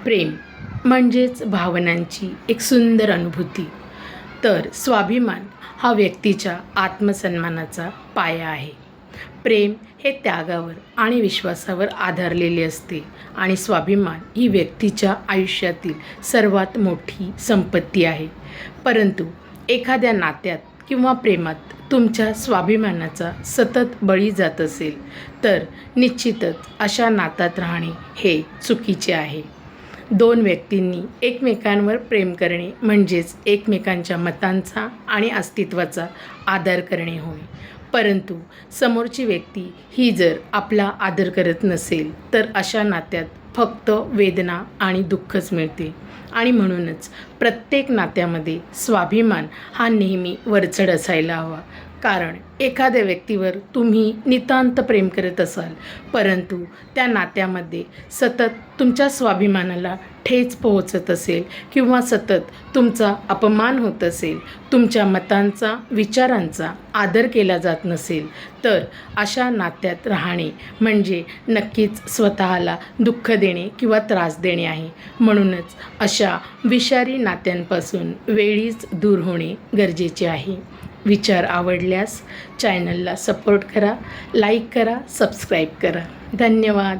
प्रेम म्हणजेच भावनांची एक सुंदर अनुभूती. तर स्वाभिमान हा व्यक्तीच्या आत्मसन्मानाचा पाया आहे. प्रेम हे त्यागावर आणि विश्वासावर आधारलेले असते आणि स्वाभिमान ही व्यक्तीच्या आयुष्यातील सर्वात मोठी संपत्ती आहे. परंतु एखाद्या नात्यात किंवा प्रेमात तुमच्या स्वाभिमानाचा सतत बळी जात असेल तर निश्चितच अशा नात्यात राहणे हे चुकीचे आहे. दोन व्यक्तींनी एकमेकांवर प्रेम करणे म्हणजेच एकमेकांच्या मतांचा आणि अस्तित्वाचा आदर करणे होय. परंतु समोरची व्यक्ती ही जर आपला आदर करत नसेल तर अशा नात्यात फक्त वेदना आणि दुःखच मिळते. आणि म्हणूनच प्रत्येक नात्यामध्ये स्वाभिमान हा नेहमी वरचढ असायला हवा. कारण एखाद्या व्यक्तीवर तुम्ही नितांत प्रेम करत असाल परंतु त्या नात्यामध्ये सतत तुमच्या स्वाभिमानाला ठेच पोहोचत असेल किंवा सतत तुमचा अपमान होत असेल, तुमच्या मतांचा विचारांचा आदर केला जात नसेल तर अशा नात्यात राहणे म्हणजे नक्कीच स्वतःला दुःख देणे किंवा त्रास देणे आहे. म्हणूनच अशा विषारी नात्यांपासून वेळीच दूर होणे गरजेचे आहे. विचार आवडल्यास चॅनलला सपोर्ट करा, लाईक करा, सबस्क्राईब करा. धन्यवाद.